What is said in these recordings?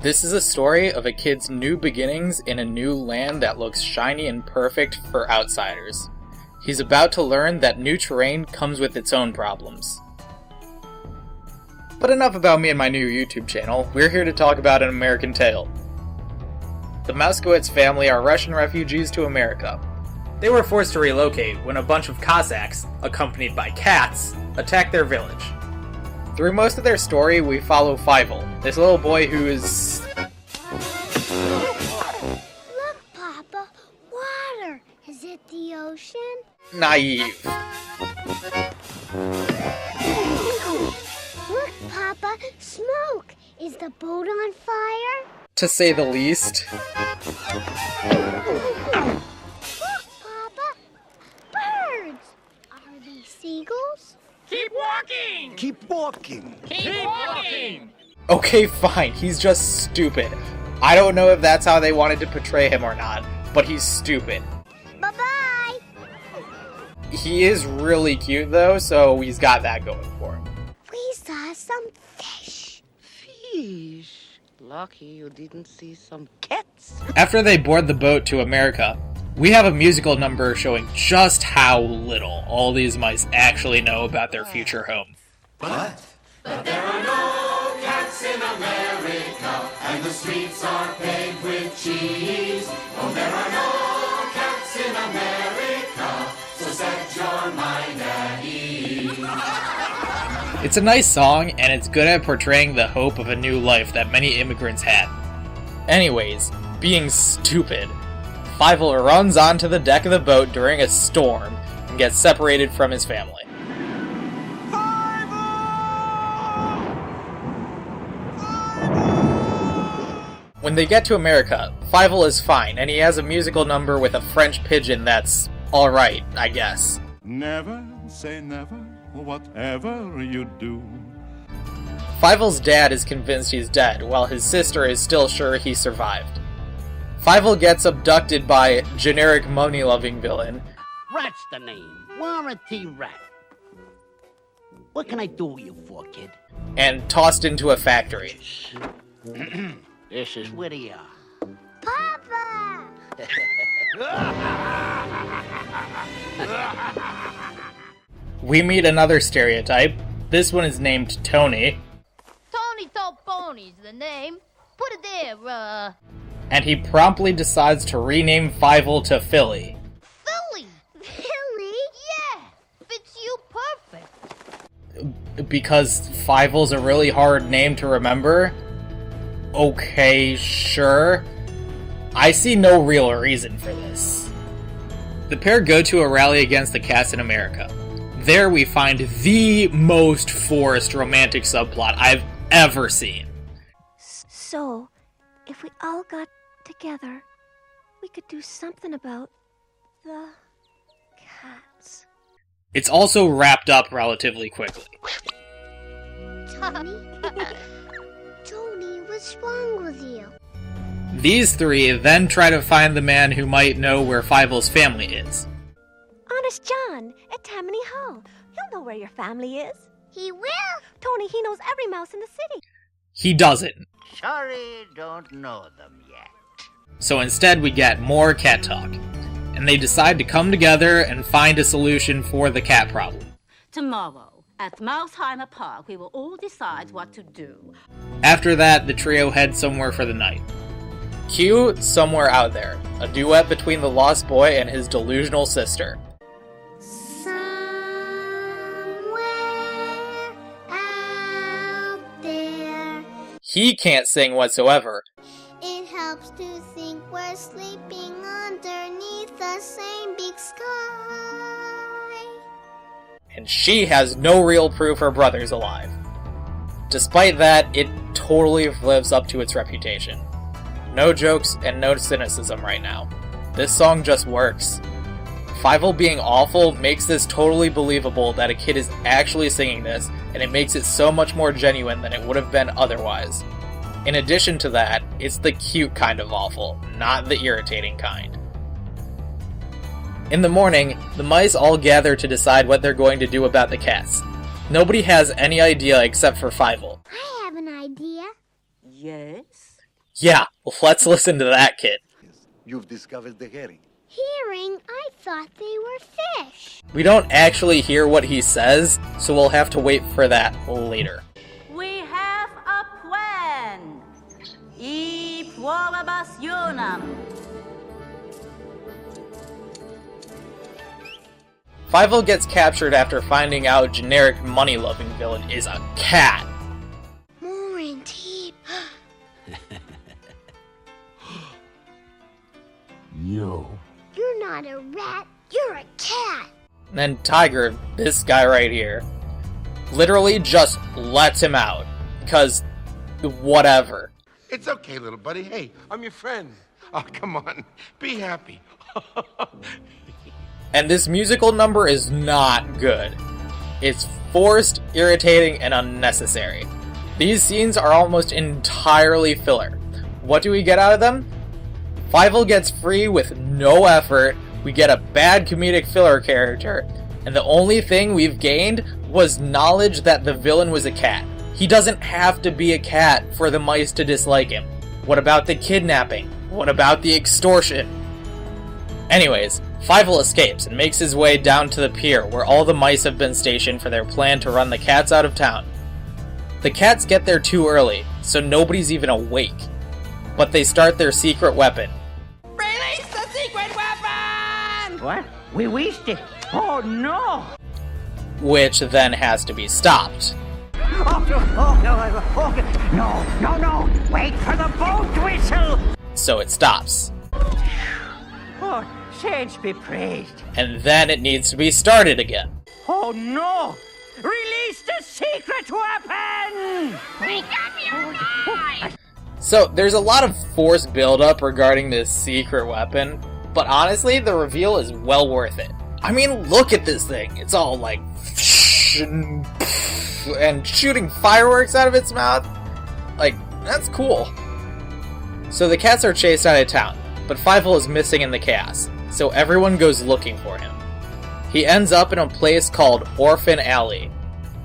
This is a story of a kid's new beginnings in a new land that looks shiny and perfect for outsiders. He's about to learn that new terrain comes with its own problems. But enough about me and my new YouTube channel. We're here to talk about An American Tail. The Moskowitz family are Russian refugees to America. They were forced to relocate when a bunch of Cossacks, accompanied by cats, attacked their village. Through most of their story, we follow Fievel, this little boy who is... Look, Papa, water. Is it the ocean? naive. Look, Papa, smoke. Is the boat on fire? To say the least. Look, Papa, birds. Are these seagulls? Keep walking! Keep walking. Keep walking! Okay, fine, he's just stupid. I don't know if that's how they wanted to portray him or not, but he's stupid. Bye-bye. He is really cute though, so he's got that going for him. We saw some fish. Fish. Lucky you didn't see some cats. After they board the boat to America, we have a musical number showing just how little all these mice actually know about their future home. What? But there are no cats in America, and the streets are paved with cheese. Oh, there are no cats in America, so set your mind at ease. It's a nice song, and it's good at portraying the hope of a new life that many immigrants had. Anyways, being stupid, Fievel runs onto the deck of the boat during a storm and gets separated from his family. When they get to America, Fievel is fine, and he has a musical number with a French pigeon that's alright, I guess. Never say never, whatever you do. Fievel's dad is convinced he's dead, while his sister is still sure he survived. Fievel gets abducted by generic money-loving villain, Rat's the name. Warranty Rat. What can I do you for, kid? and tossed into a factory. This is Whittier. Papa! We meet another stereotype. This one is named Tony, Tony Toponi's the name. Put it there, and he promptly decides to rename Fievel to Philly. Philly! Billy? Yeah! Fits you perfect. Because Fievel's a really hard name to remember? Okay, sure. I see no real reason for this. The pair go to a rally against the cats in America. There we find the most forced romantic subplot I've ever seen. So, if we all got together, we could do something about the cats. It's also wrapped up relatively quickly. Tony? Tony, what's wrong with you? These three then try to find the man who might know where Fievel's family is. Honest John, at Tammany Hall. He'll know where your family is. He will? Tony, he knows every mouse in the city. He doesn't. Sorry, don't know them yet. So instead we get more cat talk. And they decide to come together and find a solution for the cat problem. Tomorrow, at Mouseheimer Park, we will all decide what to do. After that, the trio heads somewhere for the night. Cue Somewhere Out There, a duet between the lost boy and his delusional sister. Somewhere out there. He can't sing whatsoever, It helps to think we're sleeping underneath the same big sky. and she has no real proof her brother's alive. Despite that, it totally lives up to its reputation. No jokes and no cynicism right now. This song just works. Fievel being awful makes this totally believable that a kid is actually singing this, and it makes it so much more genuine than it would have been otherwise. In addition to that, it's the cute kind of awful, not the irritating kind. In the morning, the mice all gather to decide what they're going to do about the cats. Nobody has any idea except for Fievel. I have an idea. Yes? Yeah, let's listen to that kid. You've discovered the herring. Herring? I thought they were fish. We don't actually hear what he says, so we'll have to wait for that later. We have a plan. E pluribus unum. Fievel gets captured after finding out generic money-loving villain is a cat. More in deep. Yo. You're not a rat, you're a cat. And then Tiger, this guy right here, literally just lets him out. Because, whatever. It's okay, little buddy. Hey, I'm your friend. Oh, come on. Be happy. And this musical number is not good. It's forced, irritating, and unnecessary. These scenes are almost entirely filler. What do we get out of them? Fievel gets free with no effort, we get a bad comedic filler character, and the only thing we've gained was knowledge that the villain was a cat. He doesn't have to be a cat for the mice to dislike him. What about the kidnapping? What about the extortion? Anyways, Fievel escapes and makes his way down to the pier where all the mice have been stationed for their plan to run the cats out of town. The cats get there too early, so nobody's even awake. But they start their secret weapon. Release the secret weapon! What? We reached it. Oh, no. Which then has to be stopped. No. Wait for the boat whistle. So it stops. Oh, saints be praised. And then it needs to be started again. Oh, no. Release the secret weapon. Make up your mind! So there's a lot of forced build-up regarding this secret weapon, but honestly, the reveal is well worth it. I mean, look at this thing. It's all like and shooting fireworks out of its mouth. Like, that's cool. So the cats are chased out of town, but Fievel is missing in the chaos, so everyone goes looking for him. He ends up in a place called Orphan Alley,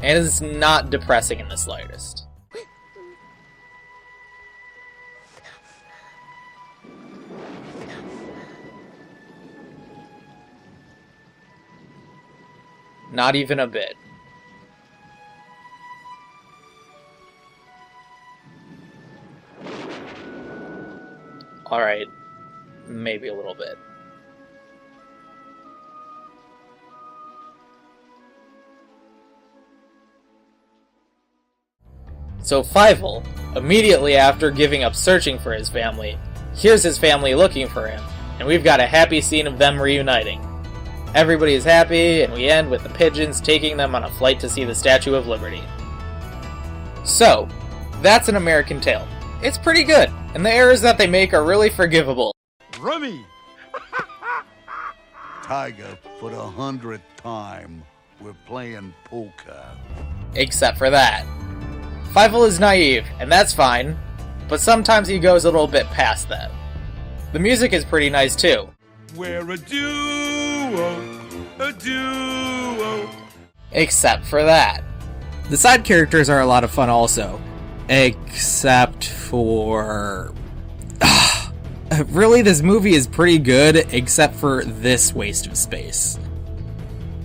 and is not depressing in the slightest. Not even a bit. Alright, maybe a little bit. So Fievel, immediately after giving up searching for his family, hears his family looking for him, and we've got a happy scene of them reuniting. Everybody is happy, and we end with the pigeons taking them on a flight to see the Statue of Liberty. So, that's An American Tail. It's pretty good, and the errors that they make are really forgivable. Rummy! Tiger, for the 100th time, we're playing poker. Except for that. Fievel is naive, and that's fine, but sometimes he goes a little bit past that. The music is pretty nice too. We're a duo, a duo. Except for that. The side characters are a lot of fun also. Except for... Really, this movie is pretty good, except for this waste of space.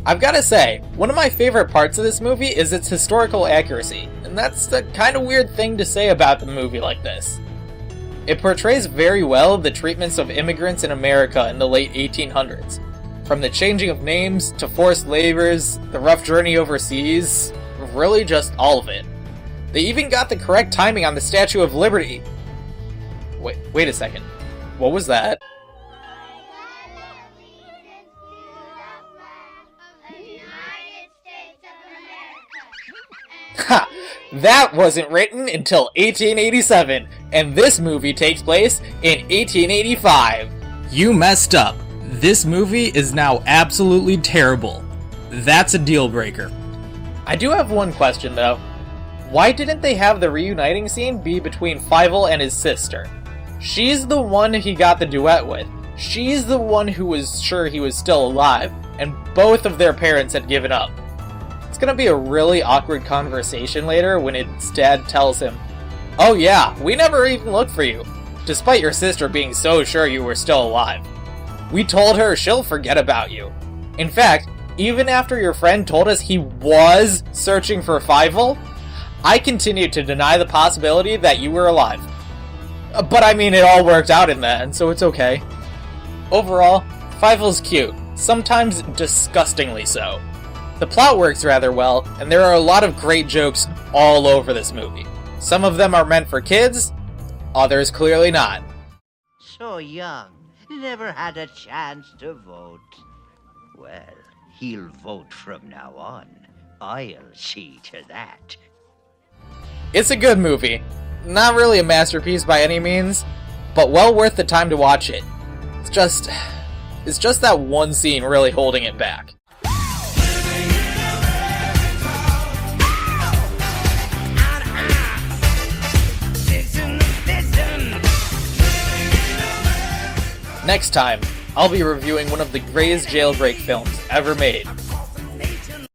I've gotta say, one of my favorite parts of this movie is its historical accuracy, and that's the kind of weird thing to say about a movie like this. It portrays very well the treatments of immigrants in America in the late 1800s. From the changing of names, to forced labors, the rough journey overseas, really just all of it. They even got the correct timing on the Statue of Liberty. Wait a second. What was that? Ha! That wasn't written until 1887, and this movie takes place in 1885. You messed up. This movie is now absolutely terrible. That's a deal breaker. I do have one question though. Why didn't they have the reuniting scene be between Fievel and his sister? She's the one he got the duet with. She's the one who was sure he was still alive, and both of their parents had given up. It's gonna be a really awkward conversation later when his dad tells him, "Oh yeah, we never even looked for you. despite your sister being so sure you were still alive. We told her she'll forget about you. In fact, even after your friend told us he was searching for Fievel, I continued to deny the possibility that you were alive. But I mean, it all worked out in the end, so it's okay. Overall, Fievel's cute, sometimes disgustingly so. The plot works rather well, and there are a lot of great jokes all over this movie. Some of them are meant for kids, others clearly not. So young, never had a chance to vote. Well, he'll vote from now on. I'll see to that. It's a good movie. Not really a masterpiece by any means, but well worth the time to watch it. It's just that one scene really holding it back. Next time, I'll be reviewing one of the greatest jailbreak films ever made,